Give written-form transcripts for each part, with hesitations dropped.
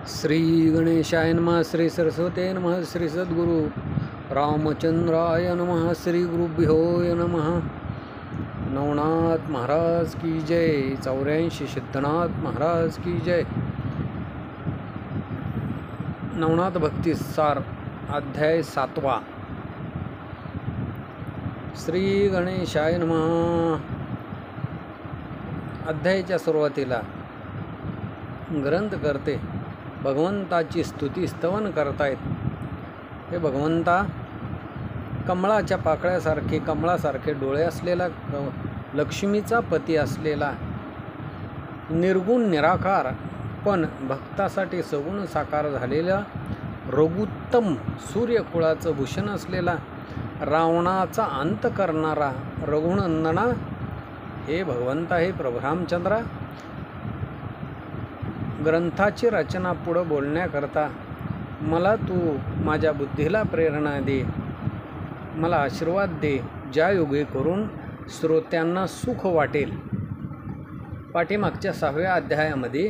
श्री गणेशाय नमः, श्री सरस्वते नमः, श्री सद्गुरु रामचंद्राय नमः, श्री गुरुभ्यो नमः। नवनाथ महाराज की जय, 84 सिद्धनाथ महाराज की जय। नवनाथ भक्ती सार अध्याय 7। श्री गणेशाय नमः। अध्यायाच्या सुरुवातीला ग्रंथ करते भगवंताची स्तुती स्तवन करतायत। हे भगवंता, कमळाच्या पाकळ्यासारखे कमळासारखे डोळे असलेला, लक्ष्मीचा पती असलेला, निर्गुण निराकार पण भक्तासाठी सगुण साकार झालेला, रघुत्तम सूर्यकुळाचं भूषण असलेला, रावणाचा अंत करणारा रघुनंदना, हे भगवंता, हे प्रभू रामचंद्रा, ग्रंथाची रचना पुढं बोलण्याकरता मला तू माझ्या बुद्धीला प्रेरणा दे, मला आशीर्वाद दे, ज्या योगे करून श्रोत्यांना सुख वाटेल। पाठीमागच्या 6व्या अध्यायामध्ये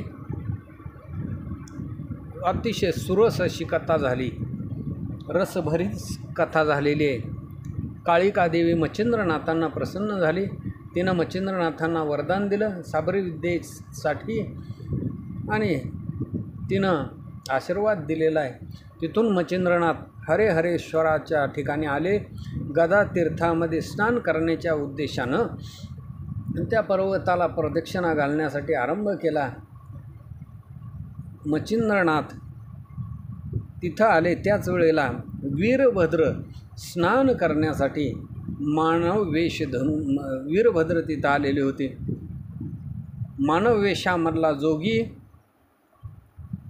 अतिशय सुरस अशी कथा झाली, रसभरीत कथा झालेली आहे। काळिका देवी मच्छिंद्रनाथांना प्रसन्न झाली, तिनं मच्छिंद्रनाथांना वरदान दिलं साबरी विद्येसाठी आणि तिनं आशीर्वाद दिलेला आहे। तिथून मच्छिंद्रनाथ हरे हरेश्वराच्या ठिकाणी आले, गदा तीर्थामध्ये स्नान करण्याच्या उद्देशानं त्या पर्वताला प्रदक्षिणा घालण्यासाठी आरंभ केला। मच्छिंद्रनाथ तिथं आले, त्याच वेळेला वीरभद्र स्नान करण्यासाठी मानव वेश धरून वीरभद्र तिथं आलेले होते। मानव वेशामधला जोगी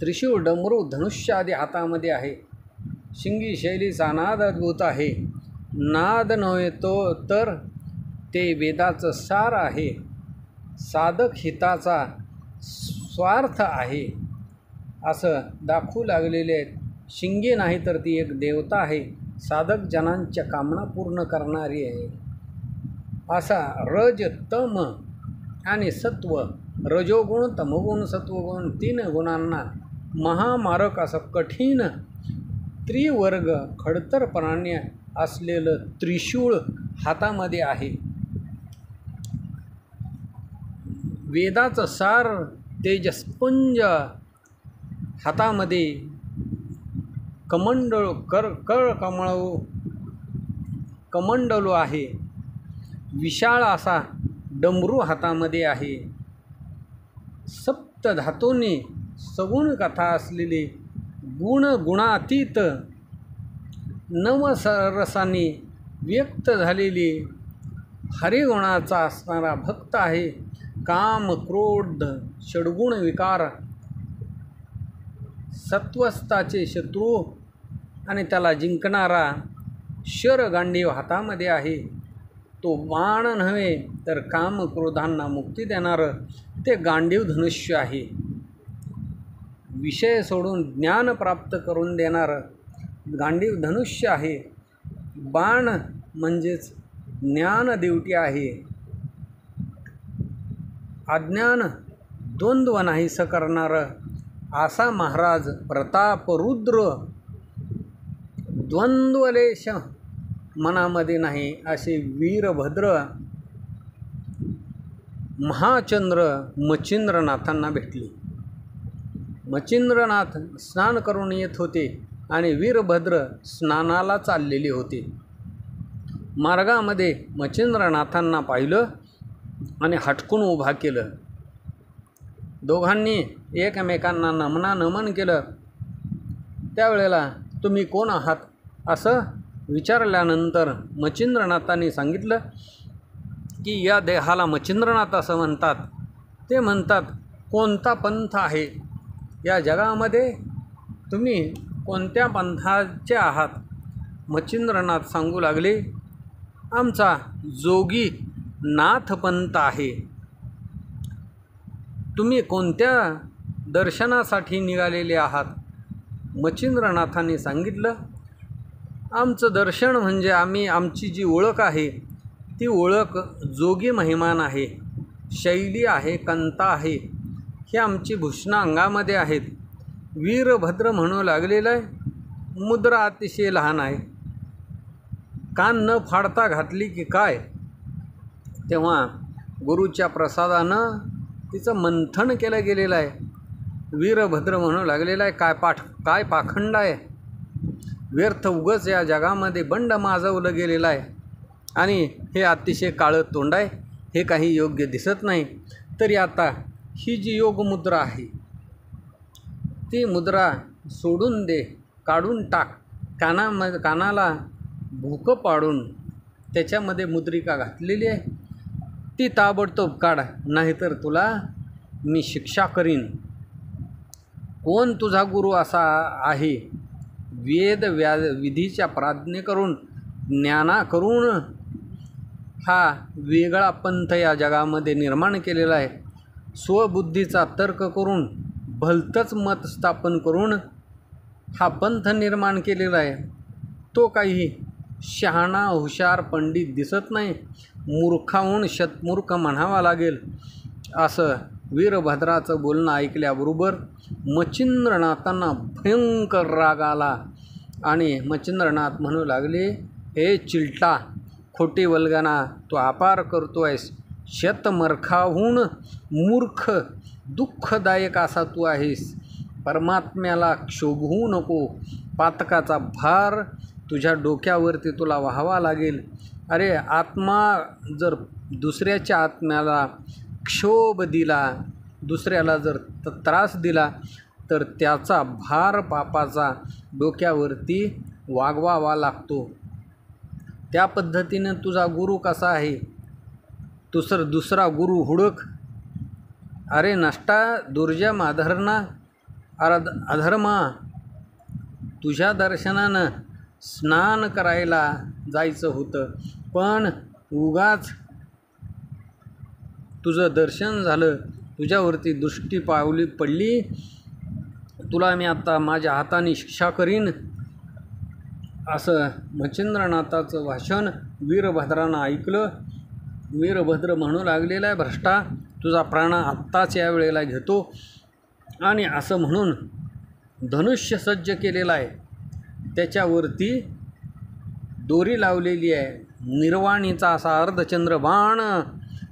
त्रिशूळ, डमरू, धनुष्य आदी हातामध्ये आहे। शिंगी शैलीचा नाद अद्भुत आहे। नाद नव्हे तो तर ते वेदाचं सार आहे। साधक हिताचा स्वार्थ आहे असं दाखवू लागलेले आहेत। शिंगी नाही तर ती एक देवता आहे, साधक जनांच्या कामना पूर्ण करणारी आहे। असा रज, तम आणि सत्व, रजोगुण, तमोगुण, सत्वगुण 3 गुणांना महामारक असं कठीण त्रिवर्ग खडतरपणाने असलेलं त्रिशूळ हातामध्ये आहे। वेदाचं सार तेजस्पुंज हातामध्ये, कमंडलू आहे। विशाळ असा डमरू हातामध्ये आहे। सप्त धातूंनी सगुण कथा असलेली, गुणातीत नवरसांनी व्यक्त झालेली, हरिगुणाचा असणारा भक्त आहे। काम, क्रोध, षड्गुण विकार, सत्वस्थाचे शत्रू आणि त्याला जिंकणारा शरगांडीव हातामध्ये आहे। तो बाण नव्हे तर काम क्रोधांना मुक्ती देणारं ते गांडीव धनुष्य आहे। विषय सोडून ज्ञान प्राप्त करून देणारं गांडीव धनुष्य आहे। बाण म्हणजेच ज्ञानदेवटी आहे। अज्ञान द्वंद्व नाहीसं करणारं असा महाराज प्रतापरुद्र, द्वंद्वलेश मनामध्ये नाही असे वीरभद्र महाचंद्र मच्छिंद्रनाथांना भेटले। मच्छिंद्रनाथ स्नान करून येत होते आणि वीरभद्र स्नानाला चाललेले होते। मार्गामध्ये मच्छिंद्रनाथांना पाहिलं आणि हटकून उभा केलं। दोघांनी एकमेकांना नमन केलं। त्यावेळेला तुम्ही कोण आहात असं विचारल्यानंतर मच्छिंद्रनाथांनी सांगितलं की या देहाला मच्छिंद्रनाथ असं म्हणतात। ते म्हणतात, कोणता पंथ आहे या जगामध्ये, तुम्ही कोणत्या पंथाचे आहात? मच्छिंद्रनाथ सांगू लागले, आमचा जोगी नाथ पंथ आहे। तुम्ही कोणत्या दर्शनासाठी निघालेले आहात? मच्छिंद्रनाथांनी सांगितलं, आमचं दर्शन म्हणजे आमची जी ओळख आहे ती ओळख जोगी महिमान आहे, शैली आहे, कंता आहे, ही आमची भूषणं अंगामध्ये आहेत। वीरभद्र म्हणू लागलेला आहे. मुद्रा अतिशय लहान आहे. कान न फाडता घातली की काय, तेव्हा गुरुच्या प्रसादानं तिचं मंथन केलं गेलेलं आहे. वीरभद्र म्हणू लागलेला आहे, काय पाखंड आहे. व्यर्थ उगच या जगामध्ये बंड माजवलं गेलेलं आहे आणि हे अतिशय काळं तोंड आहे. हे काही योग्य दिसत नाही. तरी आता ही जी योगमुद्रा आहे ती मुद्रा सोडून दे, काढून टाक. कानाला भुकं पाडून त्याच्यामध्ये मुद्रिका घातलेली आहे ती ताबडतोब काढ, नाहीतर तुला मी शिक्षा करीन. कोण तुझा गुरु असा आहे, विधीच्या प्राज्ञे करून ज्ञाना करून हा वेगळा पंथ या जगामध्ये निर्माण केलेला आहे. स्वबुद्धीचा तर्क करून भलतंच मत स्थापन करून हा पंथ निर्माण केलेला आहे. तो काही शहाणा हुशार पंडित दिसत नाही. मूर्खाहून शतमूर्ख म्हणावा लागेल. असं वीरभद्राचं बोलणं ऐकल्याबरोबर मच्छिंद्रनाथांना भयंकर राग आला आणि मच्छिंद्रनाथ म्हणू लागले, हे चिलटा, खोटी वल्गना तू अपार करतो आहेस. शतमर्खाहून मूर्ख दुःखदायक असा तू आहेस. परमात्म्याला क्षोभवू नको. पातकाचा भार तुझ्या डोक्यावरती तुला व्हावा लागेल. अरे आत्मा जर दुसऱ्याच्या आत्म्याला क्षोभ दिला, दुसऱ्याला जर त्रास दिला तर त्याचा भार पापाचा डोक्यावरती वागवावा लागतो. त्या पद्धतीनं तुझा गुरु कसा आहे, दुसरा गुरु हुडक. अरे नष्टा दुर्जम अधर्मा, तुझ्या दर्शनानं स्नान करायला जायचं होतं, पण उगाच तुझं दर्शन झालं, तुझ्यावरती दृष्टी पडली. तुला मी आता माझ्या हाताने शिक्षा करीन. असं मच्छिंद्रनाथाचं भाषण वीरभद्रानं ऐकलं. वीरभद्र म्हणू लागलेला आहे, भ्रष्टा, तुझा प्राण आत्ताच या वेळेला घेतो. आणि असं म्हणून धनुष्य सज्ज केलेला आहे, त्याच्यावरती दोरी लावलेली आहे. निर्वाणीचा असा अर्धचंद्र बाण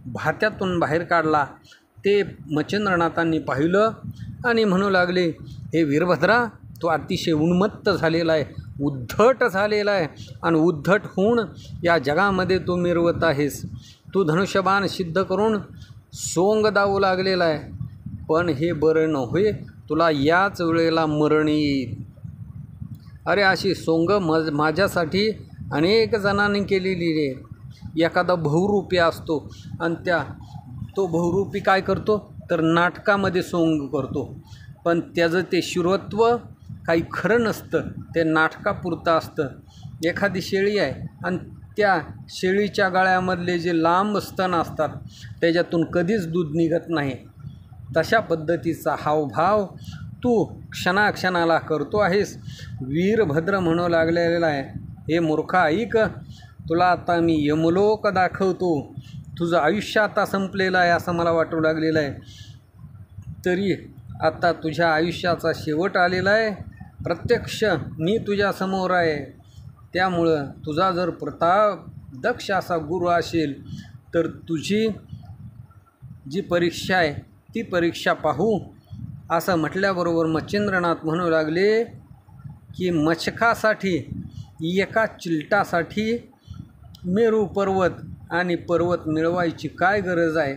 भात्यातून बाहेर काढला. ते मच्छिंद्रनाथांनी पाहिलं आणि म्हणू लागले, हे वीरभद्रा, तो अतिशय उन्मत्त झालेला आहे, उद्धट झालेला आहे आणि उद्धट होऊन या जगामध्ये तू मिरवत आहेस. तू धनुष्यबाण सिद्ध करून सोंग दावू लागलेला आहे, पण हे बरं न होय, तुला याच वेळेला मरण येईल. अरे अशी सोंग माझ्यासाठी अनेक जणांनी केलेली आहे. एखादा बहुरूपी असतो आणि तो बहुरूपी काय करतो तर नाटकामध्ये सोंग करतो, पण त्याचं ते शिरत्व काही खरं नसतं, ते नाटकापुरतं असतं. एखादी शेळी आहे आणि त्या शेळीच्या गळ्यामधले जे लांब स्तन असतात त्याच्यातून कधीच दूध निघत नाही. तशा पद्धतीचा हावभाव तू क्षणाक्षणाला करतो आहेस. वीरभद्र म्हणू लागलेला आहे, हे मूर्खा ऐक, तुला आता मी यमलोक दाखवतो. तुझं आयुष्य आता संपलेलं आहे असं मला वाटू लागलेलं आहे. तरी आता तुझ्या आयुष्याचा शेवट आलेला आहे. प्रत्यक्ष मी तुझ्यासमोर आहे. त्यामुळं तुझा जर प्रताप दक्ष असा गुरु असेल तर तुझी जी परीक्षा आहे ती परीक्षा पाहू. असं म्हटल्याबरोबर मच्छिंद्रनाथ म्हणू लागले की मचकासाठी, एका चिलटासाठी मेरू पर्वत आणि पर्वत मिळवायची काय गरज आहे.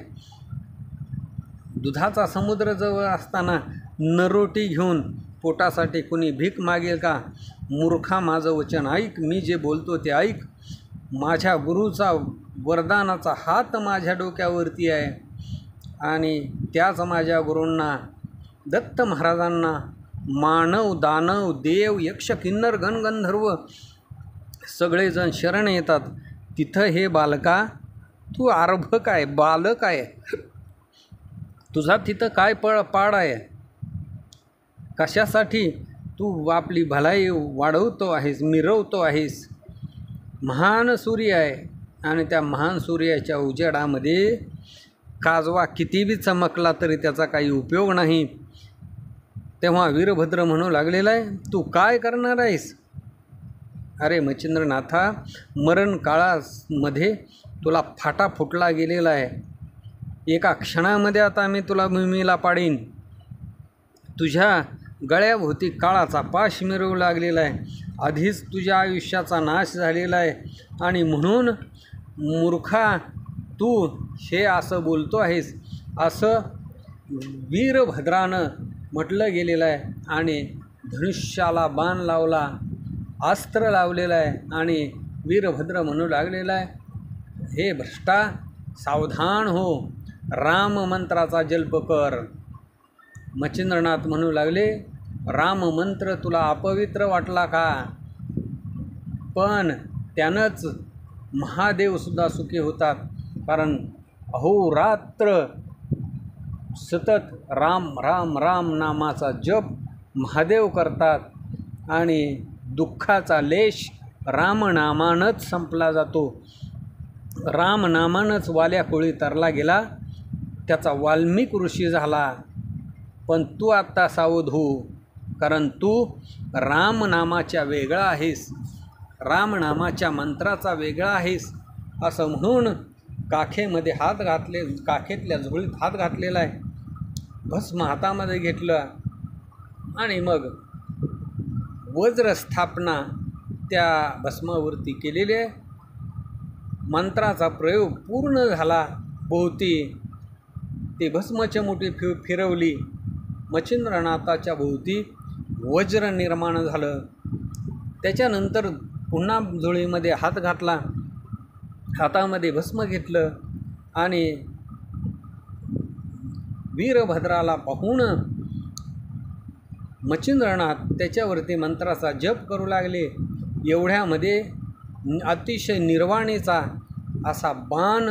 दुधाचा समुद्र जवळ असताना नरोटी घेऊन पोटासाठी कोणी भीक मागेल का. मूर्खा, माझं वचन ऐक, मी जे बोलतो ते ऐक. माझ्या गुरुचा वरदानाचा हात माझ्या डोक्यावरती आहे आणि त्याच माझ्या गुरूंना, दत्त महाराजांना मानव, दानव, देव, यक्ष, किन्नर, गणगंधर्व सगळेजण शरण येतात. तिथं हे बालका, तू अर्भक आहे, बालक आहे, तुझा तिथं काय पाड आहे. कशासाठी तू आपली भलाई वाढवतो आहेस, मिरवतो आहेस. महान सूर्य आहे आणि त्या महान सूर्याच्या उजेडामध्ये काजवा किती बी चमकला तरी त्याचा काही उपयोग नाही. तेव्हा वीरभद्र म्हणू लागलेला आहे, तू काय करणार आहेस? अरे मच्छिंद्रनाथा, मरण काळामध्ये तुला फाटा फुटला गेलेला आहे. एका क्षणामध्ये आता मी तुला भूमीला पाडीन. तुझ्या गळ्याभोवती काळाचा पाश मिरवू लागलेला आहे. आधीच तुझ्या आयुष्याचा नाश झालेला आहे आणि म्हणून मूर्खा तू हे असं बोलतो आहेस, असं वीरभद्रानं म्हटलं गेलेलं आहे. आणि धनुष्याला बाण लावला, अस्त्र लावलेलं आहे आणि वीरभद्र म्हणू लागलेला आहे, हे भ्रष्टा सावधान हो, राम मंत्राचा जल्प कर. मच्छिंद्रनाथ म्हणू लागले, राम मंत्र तुला अपवित्र वाटला का? पण त्यानंच महादेवसुद्धा सुखी होतात, कारण अहोरात्र सतत राम राम राम नामाचा जप महादेव करतात आणि दुःखाचा लेश रामनामानंच संपला जातो. रामनामानंच वाल्याकोळी तरला गेला, त्याचा वाल्मिक ऋषी झाला. पण तू आत्ता सावध हो, कारण तू रामनामाच्या वेगळा आहेस, रामनामाच्या मंत्राचा वेगळा आहेस. असं म्हणून काखेमध्ये हात घातले, काखेतल्या झोळीत हात घातलेला आहे, भस्म हातामध्ये घेतलं आणि मग वज्रस्थापना त्या भस्मावरती केलेली आहे. मंत्राचा प्रयोग पूर्ण झाला. भोवती ती भस्मचमुठी फिरवली. मच्छिंद्रनाथाच्या भोवती वज्र निर्माण झालं. त्याच्यानंतर पुन्हा झोळीमध्ये हात घातला, हातामध्ये भस्म घेतलं आणि वीरभद्राला पाहून मच्छिंद्रनाथ त्याच्यावरती मंत्राचा जप करू लागले. एवढ्यामध्ये अतिशय निर्वाणीचा असा बाण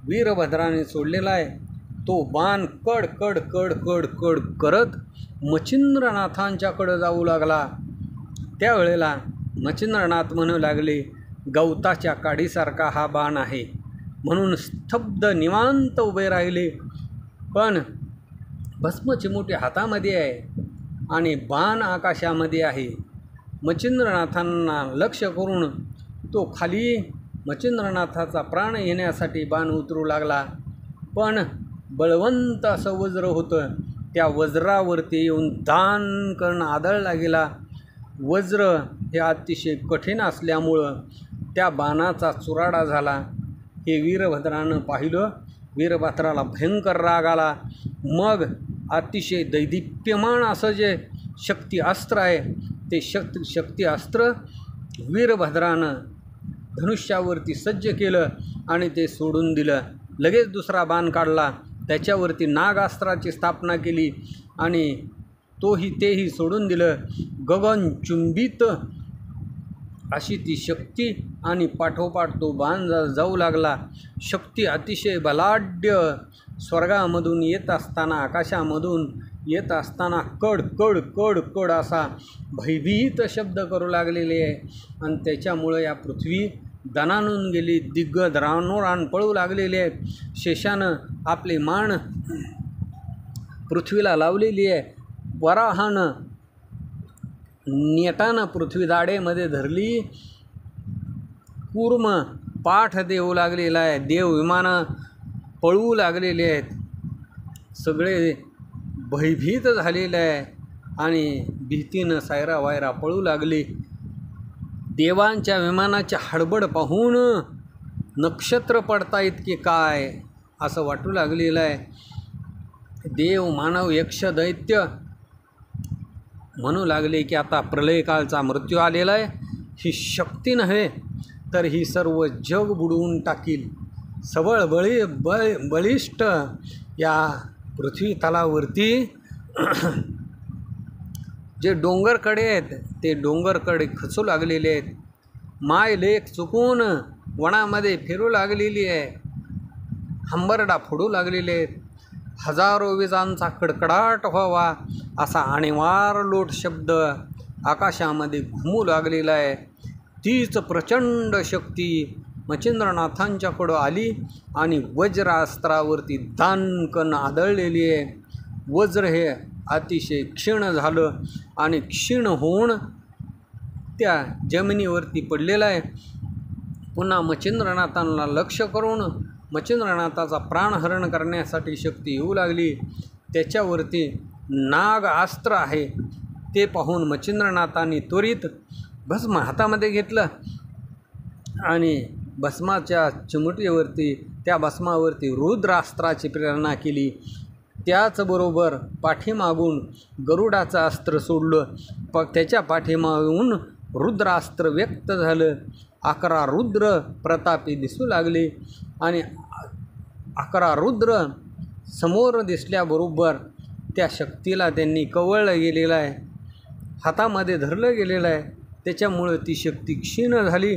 वीरभद्राने सोडलेला आहे. तो बाण कड कड कड कड कड करत मच्छिंद्रनाथांच्याकडं जाऊ लागला. त्यावेळेला मच्छिंद्रनाथ म्हणू लागले, गवताच्या काडीसारखा हा बाण आहे. म्हणून स्तब्ध निवांत उभे राहिले. पण भस्मचिमुटी हातामध्ये आहे आणि बाण आकाशामध्ये आहे. मच्छिंद्रनाथांना लक्ष करून तो खाली मच्छिंद्रनाथाचा प्राण येण्यासाठी बाण उतरू लागला. पण बळवंत असं वज्र होतं, त्या वज्रावरती येऊन दान करणं आदळला गेला. वज्र हे अतिशय कठीण असल्यामुळं त्या बाणाचा चुराडा झाला. हे वीरभद्रानं पाहिलं. वीरभद्राला भयंकर राग आला. मग अतिशय दैदिप्यमान असं जे शक्ती अस्त्र आहे, ते शक्ती अस्त्र वीरभद्रानं धनुष्यावरती सज्ज केलं आणि ते सोडून दिलं. लगेच दुसरा बाण काढला, त्याच्यावरती नागास्त्राची स्थापना केली आणि तेही सोडून दिलं. गगनचुंबित अशी ती शक्ती आणि पाठोपाठ तो बाण जाऊ लागला. शक्ती अतिशय बलाढ्य स्वर्गामधून येत असताना, आकाशामधून येत असताना कड कड कड कड असा भयभीत शब्द करू लागलेले आहे. आणि त्याच्यामुळं या पृथ्वी दणानून गेली. दिग्गज रानोरान पळू लागलेले आहेत. शेषानं आपली मान पृथ्वीला लावलेली आहे. वराहानं नेटानं पृथ्वी दाढेमध्ये धरली. कूर्म पाठ देऊ लागलेला आहे. देव विमानं पळवू लागलेले आहेत. सगळे भयभीत झालेले आहे आणि भीतीनं सायरा वायरा पळू लागली. देवांच्या विमानाची हडबड पाहून नक्षत्र पडतायत की काय असं वाटू लागलेलं आहे. देव मानव यक्ष दैत्य म्हणू लागले की आता प्रलयकाळचा मृत्यू आलेला आहे. ही शक्ती नव्हे तर ही सर्व जग बुडवून टाकील. सबळ बळिष्ठ या पृथ्वी तलावरती जे डोंगरकडे आहेत ते डोंगरकडे खचू लागलेले आहेत. माय लेक चुकून वनामध्ये फिरू लागलेली आहे. हंबरडा फोडू लागलेले आहेत. हजारो विजांचा कडकडाट व्हावा असा आणीवार लोट शब्द आकाशामध्ये घुमू लागलेला आहे. तीच प्रचंड शक्ती मच्छिंद्रनाथांच्याकडं आली आणि वज्रास्त्रावरती दानकन आदळलेली आहे. वज्र हे अतिशय क्षीण झालं आणि क्षीण होऊन त्या जमिनीवरती पडलेला आहे. पुन्हा मच्छिंद्रनाथांना लक्ष करून मच्छिंद्रनाथाचा प्राणहरण करण्यासाठी शक्ती येऊ लागली. त्याच्यावरती नाग अस्त्र आहे ते पाहून मच्छिंद्रनाथांनी त्वरित भस्म हातामध्ये घेतलं आणि भस्माच्या चिमुटलीवरती त्या भस्मावरती रुद्रास्त्राची प्रेरणा केली. त्याचबरोबर पाठीमागून गरुडाचं अस्त्र सोडलं. त्याच्या पाठीमागून रुद्रास्त्र व्यक्त झालं. 11 रुद्र प्रतापी दिसू लागले आणि 11 रुद्र समोर दिसल्याबरोबर त्या शक्तीला त्यांनी कवळलं गेलेलं आहे, हातामध्ये धरलं गेलेलं आहे. त्याच्यामुळं ती शक्ती क्षीण झाली,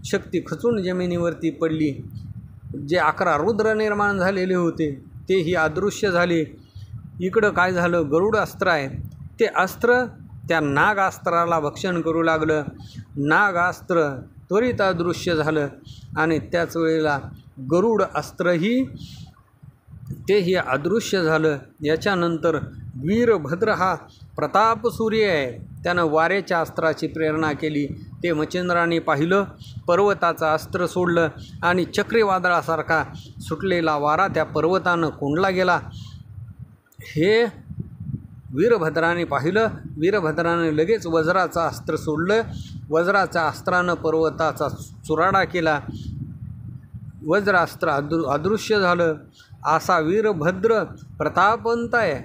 शक्ती खचून जमिनीवरती पडली. जे 11 रुद्र निर्माण झालेले होते तेही अदृश्य झाले. इकडं काय झालं, गरुड अस्त्र आहे ते अस्त्र त्या नागास्त्राला भक्षण करू लागलं. नागास्त्र त्वरित अदृश्य झालं आणि त्याच वेळेला गरुड अस्त्रही तेही अदृश्य झालं. याच्यानंतर वीरभद्र हा प्रताप सूर्य आहे, त्यानं वाऱ्याच्या अस्त्राची प्रेरणा केली. ते मच्छिंद्राने पाहिलं, पर्वताचं अस्त्र सोडलं आणि चक्रीवादळासारखा सुटलेला वारा त्या पर्वतानं कोंडला गेला. हे वीरभद्राने पाहिलं. वीरभद्राने लगेच वज्राचं अस्त्र सोडलं. वज्राच्या अस्त्रानं पर्वताचा चुराडा केला. वज्रास्त्र अदृश्य झालं. असा वीरभद्र प्रतापवंत आहे.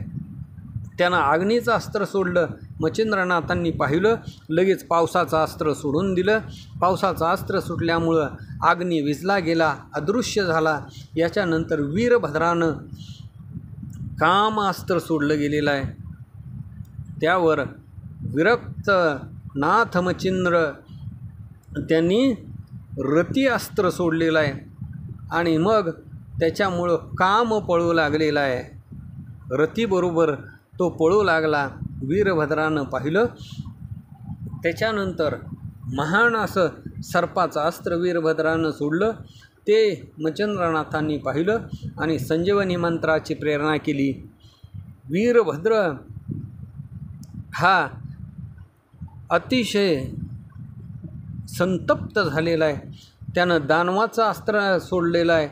त्यानं अग्नीचं अस्त्र सोडलं. मच्छिंद्रनाथांनी पाहिलं, लगेच पावसाचं अस्त्र सोडून दिलं. पावसाचं अस्त्र सुटल्यामुळं अग्नी विझला गेला, अदृश्य झाला. याच्यानंतर वीरभद्रानं कामास्त्र सोडलं गेलेलं आहे. त्यावर विरक्त नाथ मच्छिंद्र त्यांनी रती अस्त्र सोडलेलं आहे आणि मग त्याच्यामुळं काम पळू लागलेलं आहे. रतीबरोबर तो पळू लागला. वीरभद्रानं पाहिलं. त्याच्यानंतर महान असं सर्पाचं अस्त्र वीरभद्रानं सोडलं. ते मच्छिंद्रनाथांनी पाहिलं आणि संजीवनी मंत्राची प्रेरणा केली. वीरभद्र हा अतिशय संतप्त झालेला आहे. त्यानं दानवाचं अस्त्र सोडलेलं आहे.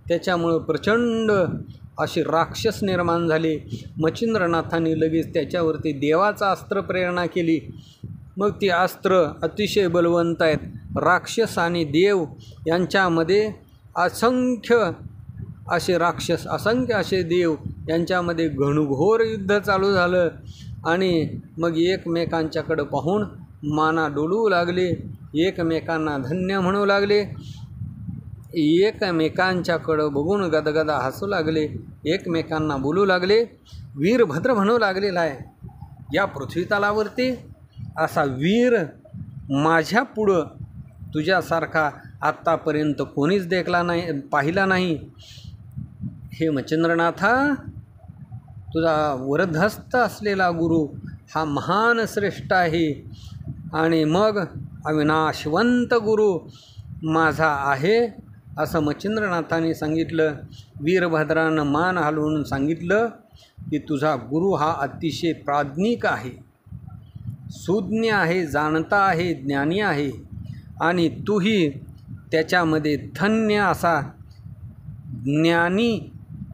त्याच्यामुळं प्रचंड अशी राक्षस निर्माण झाले. मच्छिंद्रनाथांनी लगेच त्याच्यावरती देवाचं अस्त्र प्रेरणा केली. मग ती अस्त्र अतिशय बलवंत आहेत. राक्षस आणि देव यांच्यामध्ये असंख्य असे राक्षस, असंख्य असे देव यांच्यामध्ये घनघोर युद्ध चालू झालं आणि मग एकमेकांच्याकडं पाहून माना डोलवू लागले, एकमेकांना धन्य म्हणू लागले, एकमेकांच्याकडं बघून गदगदा हसू लागले, एकमेकांना बोलू लागले. वीरभद्र म्हणू लागलेला आहे, या पृथ्वीतलावरती असा वीर माझ्या पुढं तुझ्यासारखा आत्तापर्यंत कोणीच देखला नाही, पाहिला नाही. हे मच्छिंद्रनाथा, तुझा वरदहस्त असलेला गुरु हा महान श्रेष्ठ आहे आणि मग अविनाशवंत गुरु माझा आहे असं मच्छिंद्रनाथाने सांगितलं. वीरभद्रानं मान हलवून सांगितलं की तुझा गुरु हा अतिशय प्राज्ञिक आहे, सुज्ञ आहे, जाणता आहे, ज्ञानी आहे आणि तूही त्याच्यामध्ये धन्य असा ज्ञानी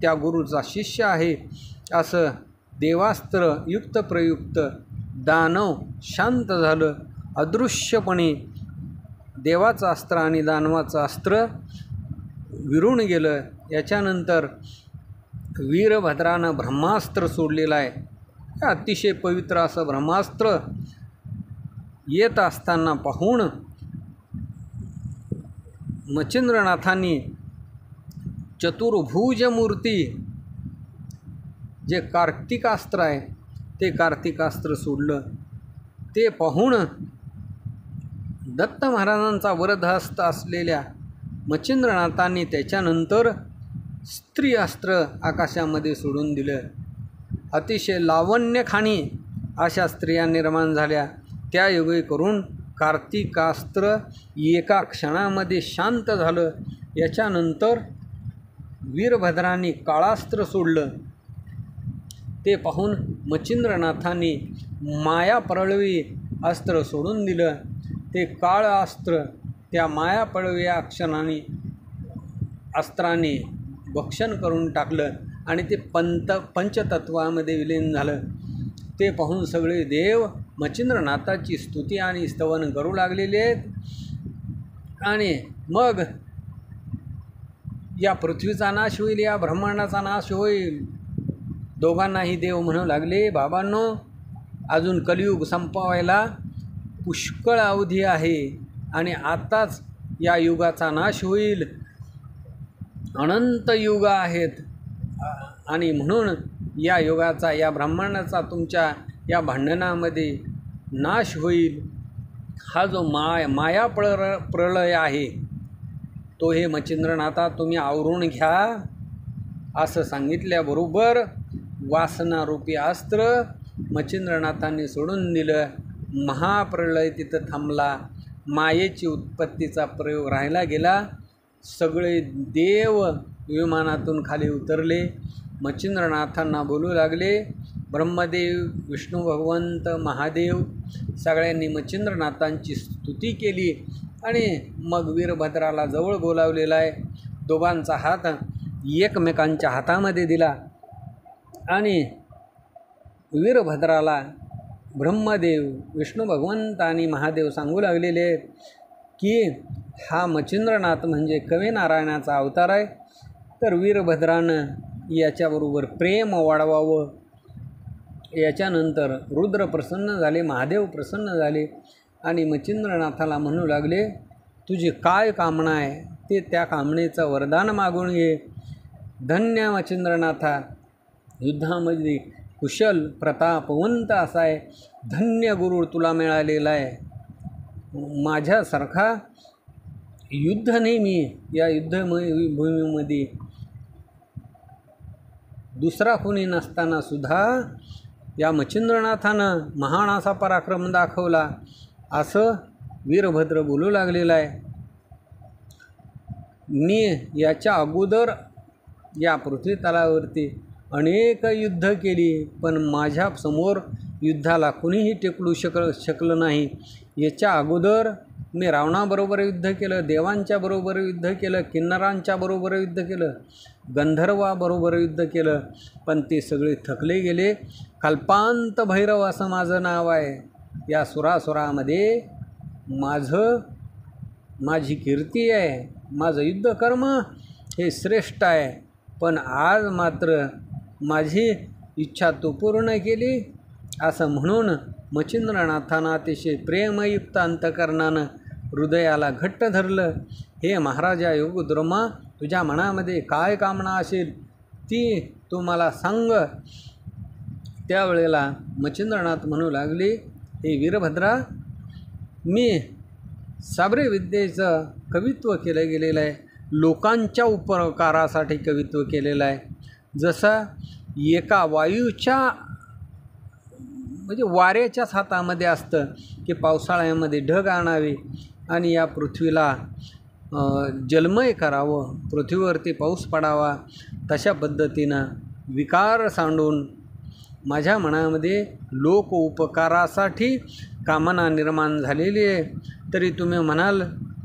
त्या गुरुचा शिष्य आहे. असं देवास्त्र युक्त प्रयुक्त दानव शांत झालं. अदृश्यपणे देवाचं अस्त्र आणि दानवाचं अस्त्र विरून गेलं. याच्यानंतर वीरभद्रानं ब्रह्मास्त्र सोडलेलं आहे. अतिशय पवित्र असं ब्रह्मास्त्र येत असताना पाहून मच्छिंद्रनाथांनी चतुर्भुज मूर्ती जे कार्तिकास्त्र आहे ते कार्तिकास्त्र सोडलं. ते पाहून दत्त महाराजांचा वरदहस्त असलेल्या मच्छिंद्रनाथांनी त्याच्यानंतर स्त्री अस्त्र आकाशामध्ये सोडून दिलं. अतिशय लावण्यखाणी अशा स्त्रिया निर्माण झाल्या. त्या योगे करून कार्तिकास्त्र एका क्षणामध्ये शांत झालं. याच्यानंतर वीरभद्रांनी काळास्त्र सोडलं. ते पाहून मच्छिंद्रनाथांनी माया परळवी अस्त्र सोडून दिलं. ते काळ अस्त्र त्या माया परळवी अस्त्राने भक्षण करून टाकलं आणि ते पंचतत्वामध्ये विलीन झालं. ते पाहून सगळे देव मच्छिंद्रनाथाची स्तुती आणि स्तवन करू लागलेले आहेत. आणि मग या पृथ्वीचा नाश होईल, या ब्रह्मांडाचा नाश होईल. दोघांनाही देव म्हणू लागले, बाबांनो, अजून कलियुग संपवायला पुष्कळ अवधी आहे आणि आत्ताच या युगाचा नाश होईल. अनंत युग आहेत आणि म्हणून या युगाचा, या ब्रह्मांडाचा तुमच्या या भांडणामध्ये नाश होईल. हा जो माया प्रलय आहे तो हे मच्छिंद्रनाथा तुम्ही आवरून घ्या असं सांगितल्याबरोबर वासनारूपी अस्त्र मच्छिंद्रनाथांनी सोडून दिलं. महाप्रलय तिथं थांबला. मायेची उत्पत्तीचा प्रयोग राहिला गेला. सगळे देव विमानातून खाली उतरले. मच्छिंद्रनाथांना बोलू लागले. ब्रह्मदेव, विष्णू भगवंत, महादेव सगळ्यांनी मच्छिंद्रनाथांची स्तुती केली आणि मग वीरभद्राला जवळ बोलावलेला आहे. दोघांचा हात एकमेकांच्या हातामध्ये दिला आणि वीरभद्राला ब्रह्मदेव, विष्णू भगवंत आणि महादेव सांगू लागलेले आहेत की हा मच्छिंद्रनाथ म्हणजे कवीनारायणाचा अवतार आहे. तर वीरभद्रानं याच्याबरोबर प्रेम वाढवावं. याच्यानंतर रुद्र प्रसन्न झाले, महादेव प्रसन्न झाले आणि मच्छिंद्रनाथाला म्हणू लागले, तुझी काय कामना आहे ते त्या कामनेचं वरदान मागून घे. धन्य मच्छिंद्रनाथा, युद्धामध्ये कुशल प्रतापवंत असा आहे. धन्य गुरु तुला मिळालेला आहे. माझ्यासारखा युद्धनेमी या युद्धभूमीमध्ये दुसरा कोणी नसताना सुद्धा या मच्छिंद्रनाथानं महान असा पराक्रम दाखवला असं वीरभद्र बोलू लागलेला आहे. मी याच्या अगोदर या पृथ्वी तलावरती अनेक युद्ध केली, पण माझ्यासमोर युद्धाला कुणीही टेकलू शकलं नाही. याच्या अगोदर मी रावणाबरोबर युद्ध केलं, देवांच्या बरोबर युद्ध केलं, किन्नरांच्या बरोबर युद्ध केलं, गंधर्वाबरोबर युद्ध केलं, पण ते सगळे थकले गेले. कल्पांत भैरव असं माझं नाव आहे. या सुरासुरामध्ये माझी कीर्ती आहे. माझं युद्धकर्म हे श्रेष्ठ आहे. पण आज मात्र माझी इच्छा तू पूर्ण केली असं म्हणून मच्छिंद्रनाथानं अतिशय प्रेमयुक्त अंतकरणानं हृदयाला घट्ट धरलं. हे महाराजा योगद्रमा, तुझ्या मनामध्ये काय कामना असेल ती तू मला सांग. त्यावेळेला मच्छिंद्रनाथ म्हणू लागले, हे वीरभद्रा, मी साबरे विद्येचं कवित्व केलं गेलेलं आहे. लोकांच्या उपकारासाठी कवित्व केलेलं आहे. जसं एका वायूच्या म्हणजे वाऱ्याच्याच हातामध्ये असतं की पावसाळ्यामध्ये ढग आणावे आणि या पृथ्वीला जलमय करावं, पृथ्वीवरती पाऊस पडावा. तशा पद्धतीनं विकार सांडून माझ्या मनामध्ये लोक उपकारासाठी कामना निर्माण झालेली आहे. तरी तुम्ही म्हणाल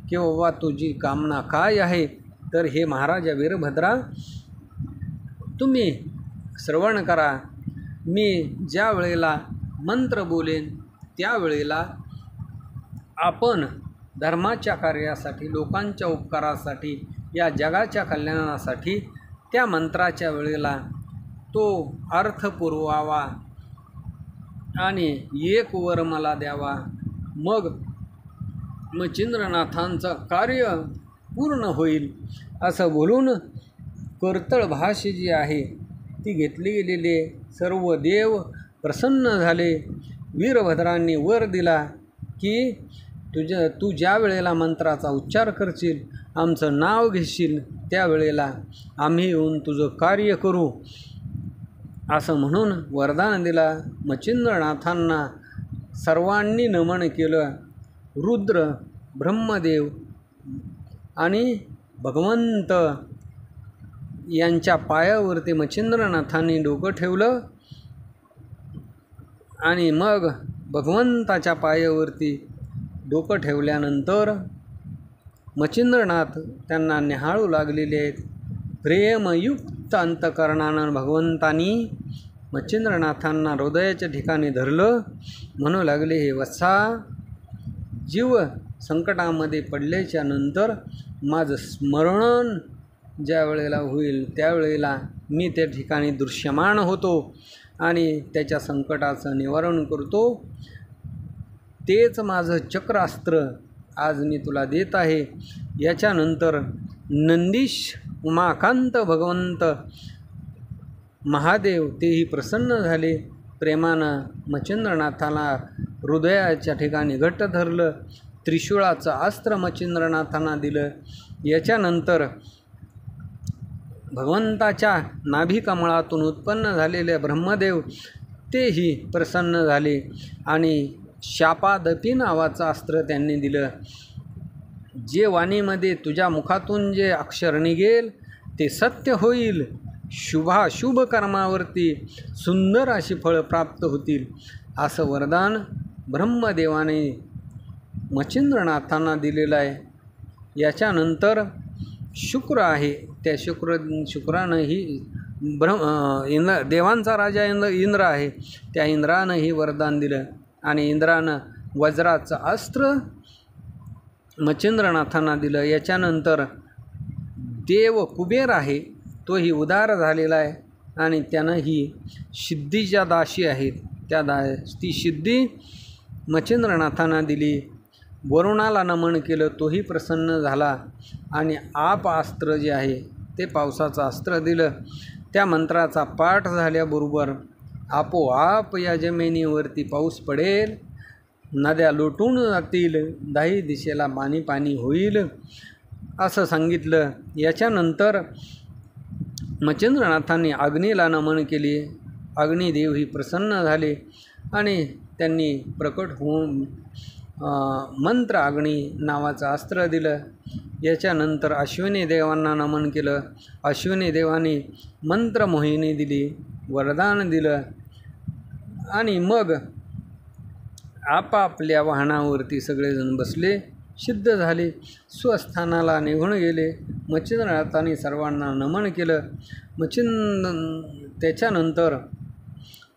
की बाबा तुझी कामना काय आहे? तर हे महाराजा वीरभद्रा, तुम्ही श्रवण करा. मी ज्या वेळेला मंत्र बोलेन त्यावेळेला आपण धर्माच्या कार्यासाठी, लोकांच्या उपकारासाठी, या जगाच्या कल्याणासाठी त्या मंत्राच्या वेळेला तो अर्थ पुरवावा आणि एक वर मला द्यावा. मग मच्छिंद्रनाथांचं कार्य पूर्ण होईल असं बोलून कर्तळ भाषा जी आहे ती घेतली गेलेली. सर्व देव प्रसन्न झाले. वीरभद्रांनी वर दिला की तू ज्या वेळेला मंत्राचा उच्चार करशील, आमचं नाव घेशील, त्यावेळेला आम्ही येऊन तुझं कार्य करू असं म्हणून वरदान दिला. मच्छिंद्रनाथांना सर्वांनी नमन केलं. रुद्र, ब्रह्मदेव आणि भगवंत यांच्या पायावरती मच्छिंद्रनाथांनी डोकं ठेवलं आणि मग भगवंताच्या पायावरती डोकं ठेवल्यानंतर मच्छिंद्रनाथ त्यांना निहाळू लागलेले आहेत. प्रेमयुक्त अंतकरणानं भगवंतांनी मच्छिंद्रनाथांना हृदयाच्या ठिकाणी धरलं. म्हणू लागले, हे वत्सा, जीव संकटामध्ये पडल्याच्या नंतर माझं स्मरण ज्या वेळेला होईल त्यावेळेला मी त्या ठिकाणी दृश्यमान होतो आणि त्याच्या संकटाचं निवारण करतो. तेच माझं चक्रास्त्र आज मी तुला देत आहे. याच्यानंतर नंदीश उमाकांत भगवंत महादेव तेही प्रसन्न झाले. प्रेमानं मच्छिंद्रनाथाला हृदयाच्या ठिकाणी घट्ट धरलं. त्रिशूळाचं अस्त्र मच्छिंद्रनाथांना दिलं. याच्यानंतर भगवंताच्या नाभिकमळातून उत्पन्न झालेले ब्रह्मदेव तेही प्रसन्न झाले आणि शापादपी नावाचं अस्त्र त्यांनी दिलं. जे वाणीमध्ये तुझ्या मुखातून जे अक्षर निघेल ते सत्य होईल. शुभ कर्मावरती सुंदर अशी फळं प्राप्त होतील, असं वरदान ब्रह्मदेवाने मच्छिंद्रनाथांना दिलेलं आहे. याच्यानंतर शुक्र आहे, त्या शुक्रानंही देवांचा राजा इंद्र आहे, त्या इंद्रानंही वरदान दिलं आणि इंद्रानं वज्राचं अस्त्र मच्छिंद्रनाथांना दिलं. याच्यानंतर देव कुबेर आहे, तोही उदार झालेला आहे आणि त्यानं ही सिद्धीच्या दाशी आहेत, ती सिद्धी मच्छिंद्रनाथांना दिली. वरुणाला नमन केलं, तोही प्रसन्न झाला आणि आप अस्त्र जे आहे ते पावसाचं अस्त्र दिलं. त्या मंत्राचा पाठ झाल्याबरोबर आपोआप या जमिनीवरती पाऊस पडेल, नद्या लोटून जातील, दाही दिशेला पाणी होईल असं सांगितलं. याच्यानंतर मच्छिंद्रनाथांनी अग्नीला नमन केले. अग्निदेव ही प्रसन्न झाले आणि त्यांनी प्रकट होऊन मंत्र अग्नी नावाचं अस्त्र दिलं. याच्यानंतर अश्विनी देवांना नमन केलं. अश्विनी देवांनी मंत्रमोहिनी दिली, वरदान दिलं आणि मग आपापल्या वाहनावरती सगळेजण बसले, सिद्ध झाले, स्वस्थानाला निघून गेले. मच्छिंद्रनाथांनी सर्वांना नमन केलं. त्याच्यानंतर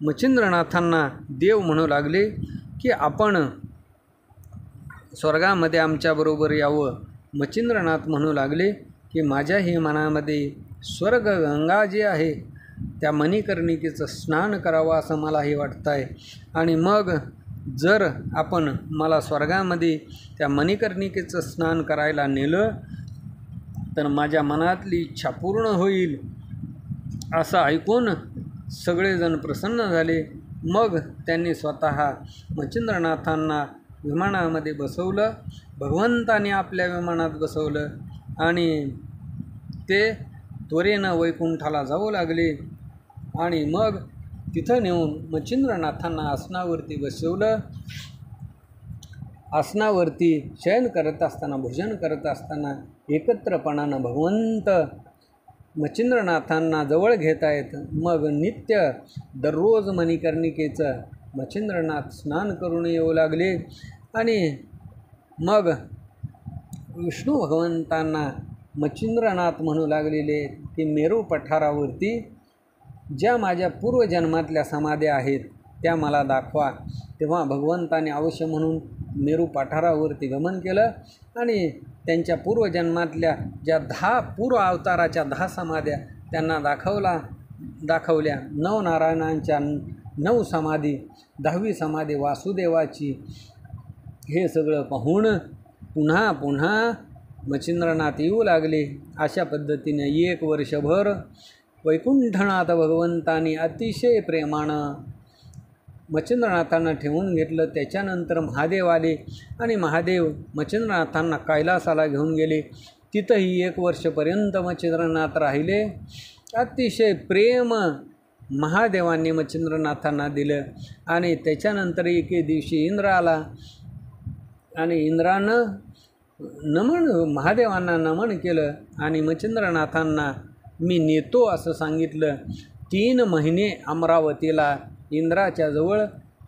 मच्छिंद्रनाथांना देव म्हणू लागले की आपण स्वर्गामध्ये आमच्याबरोबर यावं. मच्छिंद्रनाथ म्हणू लागले की माझ्याही मनामध्ये स्वर्गगंगा जी आहे त्या मणिकर्णिकेचं स्नान करावं असं मलाही वाटतं आहे आणि मग जर आपण मला स्वर्गामध्ये त्या मणिकर्णिकेचं स्नान करायला नेलं तर माझ्या मनातली इच्छा पूर्ण होईल. असं ऐकून सगळेजण प्रसन्न झाले. मग त्यांनी स्वतः मच्छिंद्रनाथांना विमानामध्ये बसवलं. भगवंताने आपल्या विमानात बसवलं आणि ते त्वरेनं वैकुंठाला जाऊ लागले आणि मग तिथं नेऊन मच्छिंद्रनाथांना आसनावरती बसवलं. आसनावरती शयन करत असताना, भोजन करत असताना एकत्रपणानं भगवंत मच्छिंद्रनाथांना जवळ घेत आहेत. मग नित्य दररोज मणिकर्णिकेचं मच्छिंद्रनाथ स्नान करून येऊ लागले आणि मग विष्णू भगवंतांना मच्छिंद्रनाथ म्हणू लागलेले की मेरू पठारावरती ज्या माझ्या पूर्वजन्मातल्या समाध्या आहेत त्या मला दाखवा. तेव्हा भगवंताने अवश्य म्हणून मेरू पठारावरती गमन केलं आणि त्यांच्या पूर्वजन्मातल्या ज्या 10 पूर्व अवताराच्या 10 समाध्या त्यांना दाखवल्या. 9 नारायणांच्या 9 समाधी, 10वी समाधी वासुदेवाची. हे सगळं पाहून पुन्हा पुन्हा मच्छिंद्रनाथ येऊ लागले. अशा पद्धतीने 1 वर्षभर वैकुंठनाथ भगवंतांनी अतिशय प्रेमानं मच्छिंद्रनाथांना ठेवून घेतलं. त्याच्यानंतर महादेव आले आणि महादेव मच्छिंद्रनाथांना कैलासाला घेऊन गेले. तिथंही 1 वर्षपर्यंत मच्छिंद्रनाथ राहिले. अतिशय प्रेम महादेवांनी मच्छिंद्रनाथांना दिलं आणि त्याच्यानंतर एके दिवशी इंद्र आला आणि इंद्रानं महादेवांना नमन केलं आणि मच्छिंद्रनाथांना मी नेतो असं सांगितलं. 3 महिने अमरावतीला इंद्राच्या जवळ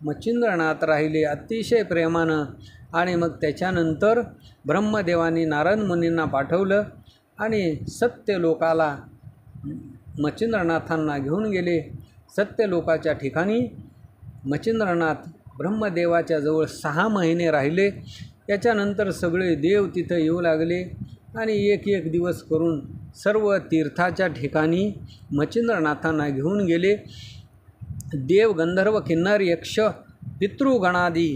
मच्छिंद्रनाथ राहिले अतिशय प्रेमानं. आणि मग त्याच्यानंतर ब्रह्मदेवानी नारद मुनींना पाठवलं आणि सत्यलोकाला मच्छिंद्रनाथांना घेऊन गेले. सत्यलोकाच्या ठिकाणी मच्छिंद्रनाथ ब्रह्मदेवाच्या जवळ 6 महिने राहिले. याच्यानंतर सगळे देव तिथं येऊ लागले आणि एक एक दिवस करून सर्व तीर्थाच्या ठिकाणी मच्छिंद्रनाथांना घेऊन गेले. देव, गंधर्व, किन्नर, यक्ष, पितृगणादी,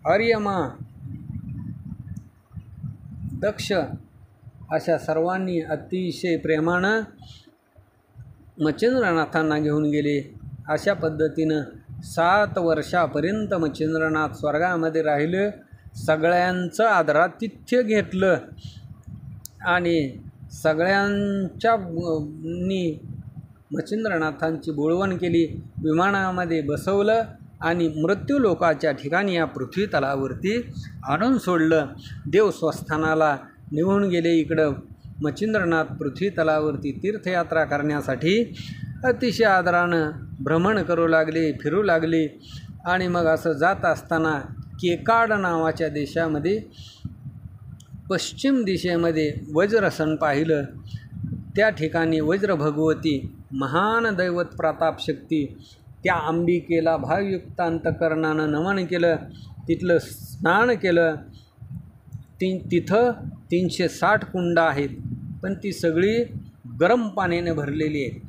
आर्यमा, दक्ष अशा सर्वांनी अतिशय प्रेमानं मच्छिंद्रनाथांना घेऊन गेले. अशा पद्धतीनं 7 वर्षापर्यंत मच्छिंद्रनाथ स्वर्गामध्ये राहिले. सगळ्यांचं आदरातिथ्य घेतलं आणि सगळ्यांच्या मच्छिंद्रनाथांची बोळवण केली. विमानामध्ये बसवलं आणि मृत्यूलोकाच्या ठिकाणी या पृथ्वी तलावरती आणून सोडलं. देव स्वस्थानाला निघून गेले. इकडं मच्छिंद्रनाथ पृथ्वी तलावरती तीर्थयात्रा करण्यासाठी अतिशय आदरानं भ्रमण करू लागले, फिरू लागले. आणि मग असं जात असताना केकाड नावाच्या देशामध्ये पश्चिम दिशेमध्ये वज्रसन पाहिलं. त्या ठिकाणी वज्र भगवती, महान दैवत प्रतापशक्ती, त्या अंबिकेला भावयुक्त अंतकरणानं नमन केलं. तिथलं स्नान केलं. तिथं 360 कुंड आहेत, पण ती सगळी गरम पाण्याने भरलेली आहेत.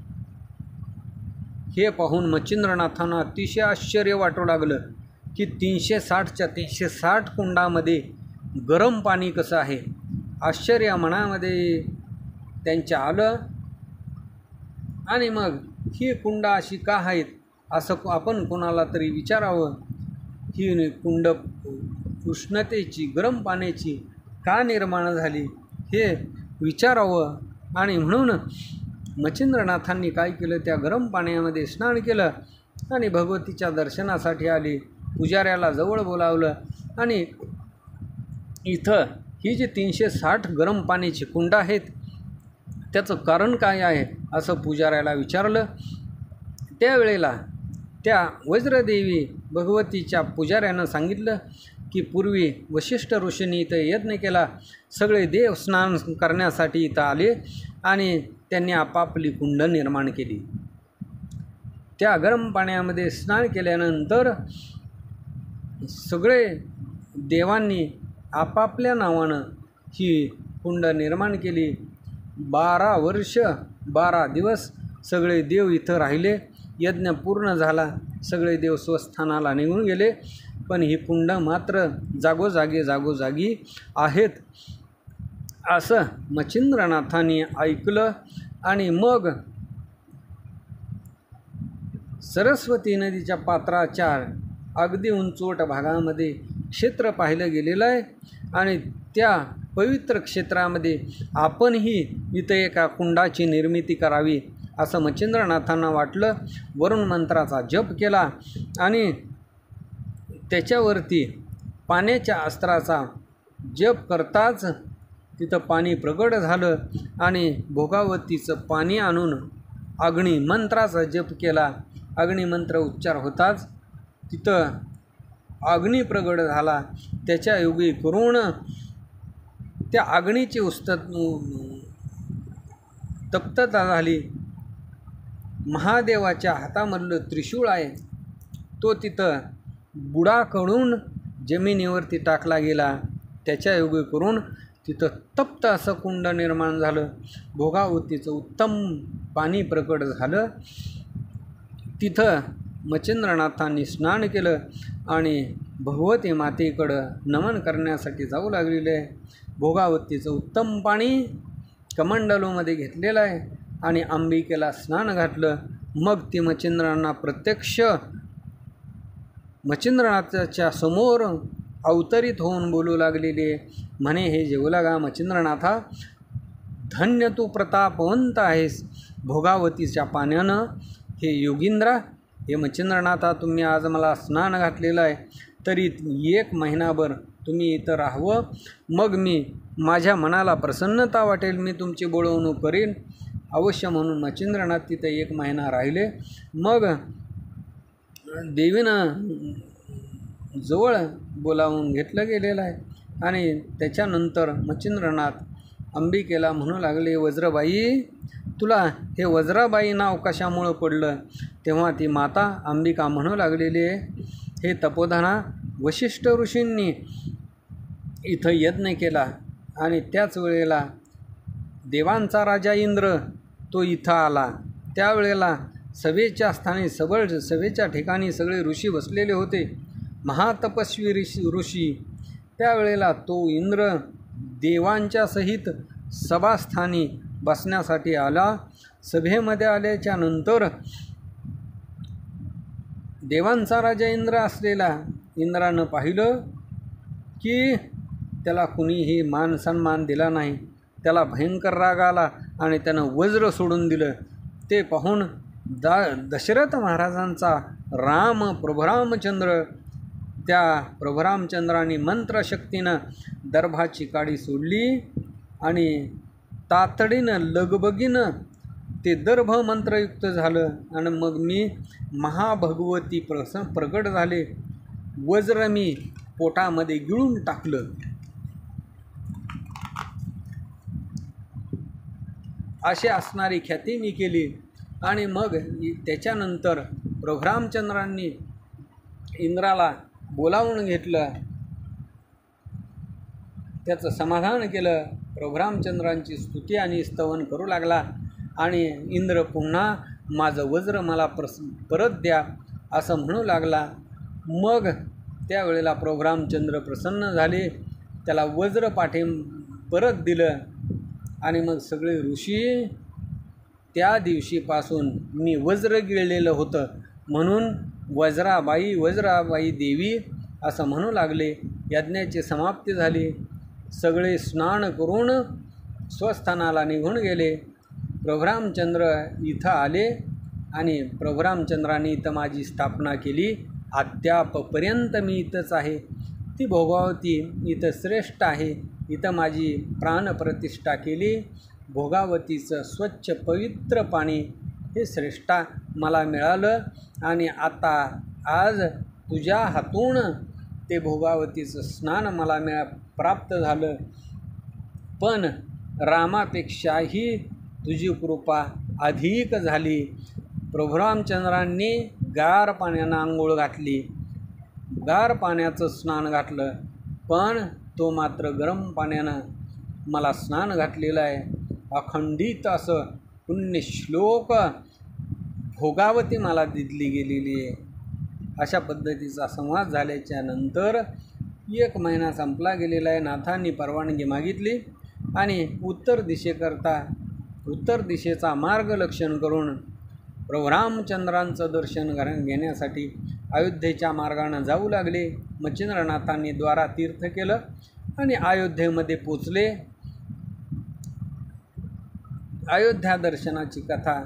हे पाहून मच्छिंद्रनाथांना अतिशय आश्चर्य वाटू लागलं की 360च्या 360 कुंडामध्ये गरम पाणी कसं आहे. आश्चर्य मनामध्ये त्यांच्या आलं. आणि मग ही कुंड अशी का आहेत असं आपण कोणाला तरी विचारावं. ही कुंड उष्णतेची, गरम पाण्याची का निर्माण झाली हे विचारावं. आणि म्हणून मच्छिंद्रनाथांनी काय केलं, त्या गरम पाण्यामध्ये स्नान केलं आणि भगवतीच्या दर्शनासाठी आली. पुजाऱ्याला जवळ बोलावलं आणि इथं ही जी 360 गरम पाण्याची कुंड आहेत त्याचं कारण काय आहे असं पुजाऱ्याला विचारलं. त्यावेळेला त्या वज्रदेवी भगवतीच्या पुजाऱ्यानं सांगितलं की पूर्वी वशिष्ठ ऋषींनी इथं यज्ञ केला. सगळे देव स्नान करण्यासाठी इथं आले आणि त्यांनी आपापली कुंड निर्माण केली. त्या गरम पाण्यामध्ये स्नान केल्यानंतर सगळे देवांनी आपापल्या नावानं ही कुंड निर्माण केली. 12 वर्ष 12 दिवस सगळे देव इथं राहिले. यज्ञ पूर्ण झाला. सगळे देव स्वस्थानाला निघून गेले. पण ही कुंड मात्र जागोजागी आहेत असं मच्छिंद्रनाथांनी ऐकलं. आणि मग सरस्वती नदीच्या पात्राच्या अगदी उंचवट भागामध्ये क्षेत्र पाहिलं गेलेलं आहे. आणि त्या पवित्र क्षेत्रामध्ये आपणही इथं एका कुंडाची निर्मिती करावी असं मच्छिंद्रनाथांना वाटलं. वरुण मंत्राचा जप केला आणि त्याच्यावरती पाण्याच्या अस्त्राचा जप करताच तिथं पाणी प्रगट झालं आणि भोगावतीचं पाणी आणून अग्निमंत्राचा जप केला. अग्निमंत्र उच्चार होताच तिथं अग्नी प्रगट झाला. त्याच्या योगी करून त्या अग्नीची तप्तता झाली. महादेवाच्या हातामधलं त्रिशूळ आहे तो तिथं बुडाकडून जमिनीवरती टाकला गेला. त्याच्या योगी करून तिथं तप्त असं कुंड निर्माण झालं. भोगावतीचं उत्तम पाणी प्रकट झालं. तिथं मच्छिंद्रनाथांनी स्नान केलं आणि भगवती मातेकडं नमन करण्यासाठी जाऊ लागलेलं आहे. भोगावतीचं उत्तम पाणी कमंडलूमध्ये घेतलेलं आहे आणि अंबिकेला स्नान घातलं. मग ती मच्छिंद्रांना प्रत्यक्ष मच्छिंद्रनाथाच्या समोर अवतरित होऊन बोलू लागलेले म्हणे, हे जेवलागा मच्छिंद्रनाथा, धन्य तू प्रतापवंत आहेस भोगावतीच्या पाण्यानं. हे योगींद्रा, हे मच्छिंद्रनाथा, तुम्ही आज मला स्नान घातलेलं आहे, तरी 1 महिनाभर तुम्ही इथं राहावं. मग मी माझ्या मनाला प्रसन्नता वाटेल, मी तुमची बोलवणूक करीन अवश्य. म्हणून मच्छिंद्रनाथ तिथं 1 महिना राहिले. मग देवीनं जवळ बोलावून घेतलं गेलेलं आहे. आणि त्याच्यानंतर मच्छिंद्रनाथ अंबिकेला म्हणू लागले, वज्रबाई, तुला हे वज्राबाई नाव कशामुळं पडलं? तेव्हा ती माता अंबिका म्हणू लागलेली आहे, हे तपोधना, वशिष्ठ ऋषींनी इथं यज्ञ केला आणि त्याच वेळेला देवांचा राजा इंद्र तो इथं आला. त्यावेळेला सभेच्या स्थानी सभेच्या ठिकाणी सगळे ऋषी बसलेले होते, महातपस्वी ऋषी. त्यावेळेला तो इंद्र देवांच्या सहित सभास्थानी बसण्यासाठी आला. सभेमध्ये आल्याच्या नंतर देवांचा राजा इंद्र असलेला इंद्रानं पाहिलं की त्याला कुणीही मान सन्मान दिला नाही. त्याला भयंकर राग आला आणि त्यानं वज्र सोडून दिलं. ते पाहून दशरथ महाराजांचा प्रभुरामचंद्र, त्या प्रभुरामचंद्राने मंत्रशक्तीनं दर्भाची काडी सोडली आणि तातडीनं लगबगीनं ते दर्भ मंत्रयुक्त झालं. आणि मग मी महाभगवती प्रगट झाले. वज्र मी पोटामध्ये गिळून टाकलं. अशी असणारी ख्याती मी केली. आणि मग त्याच्यानंतर प्रभुरामचंद्रांनी इंद्राला बोलावून घेतलं, त्याचं समाधान केलं. प्रभुरामचंद्रांची स्तुती आणि स्तवन करू लागला. आणि इंद्र पुन्हा माझं वज्र मला परत द्या असं म्हणू लागला. मग त्यावेळेला प्रभुरामचंद्र प्रसन्न झाले, त्याला वज्र परत दिलं. आणि मग सगळे ऋषी त्या दिवशीपासून मी वज्र गिळलेलं होतं म्हणून वज्राबाई देवी असं म्हणू लागले. यज्ञाची समाप्ती झाली. सगळे स्नान करून स्वस्थानाला निघून गेले. प्रभुरामचंद्र इथं आले आणि प्रभुरामचंद्रांनी इथं माझी स्थापना केली. अद्यापपर्यंत मी इथंच आहे. ती भोगावती इथं श्रेष्ठ आहे. इथं माझी प्राणप्रतिष्ठा केली. भोगावतीचं स्वच्छ पवित्र पाणी हे श्रेष्ठा मला मिळालं. आणि आता आज तुझ्या हातून ते भोगावतीचं स्नान मला प्राप्त झालं. पण रामापेक्षाही तुझी कृपा अधिक झाली. प्रभुरामचंद्रांनी गार पाण्यानं आंघोळ घातली, गार पाण्याचं स्नान घातलं, पण तो मात्र गरम पाण्यानं मला स्नान घातलेलं आहे. अखंडित असं पुण्यश्लोक भोगावती मला दिली गेलेली आहे. अशा पद्धतीचा संवाद झाल्याच्या नंतर 1 महिना संपला गेलेला आहे. नाथांनी परवानगी मागितली आणि उत्तर दिशेचा मार्गलक्षण करून प्रभुरामचंद्रांचं दर्शन घेण्यासाठी अयोध्येच्या मार्गाने जाऊ लागले. मच्छिंद्रनाथांनी द्वारा तीर्थ केलं आणि अयोध्येमध्ये पोचले. अयोध्या दर्शनाची कथा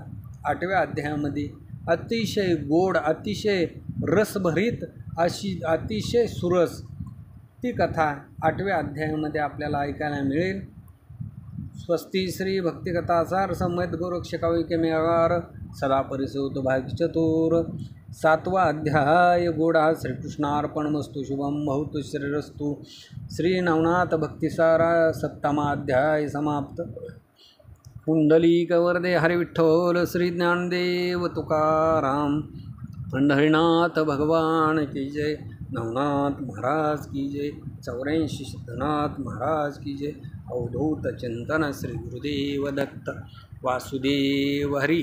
8व्या अध्यायामध्ये अतिशय गोड, अतिशय रसभरीत अशी अतिशय सुरस ती कथा 8व्या अध्यायामध्ये आपल्याला ऐकायला मिळेल. स्वस्ती श्री भक्तिकथासार संमत गोरक्षकाविकेमेवार सदा परिसोत भाग्यचतुर. 7वा अध्याय गोडा. श्रीकृष्णार्पणमस्तु. शुभम भवतु श्रीरस्तु. श्री नवनाथ भक्तिसारा 7मा अध्याय समाप्त. पुंडलीकवरदे हरि विठ्ठल. श्री ज्ञानदेव तुकाराम. पंढरीनाथ भगवान की जय. नवनाथ महाराज की जय. 84 सिद्धनाथ महाराज की जय. अवधूत चिंतन श्री गुरुदेव दत्त. वासुदेव हरी.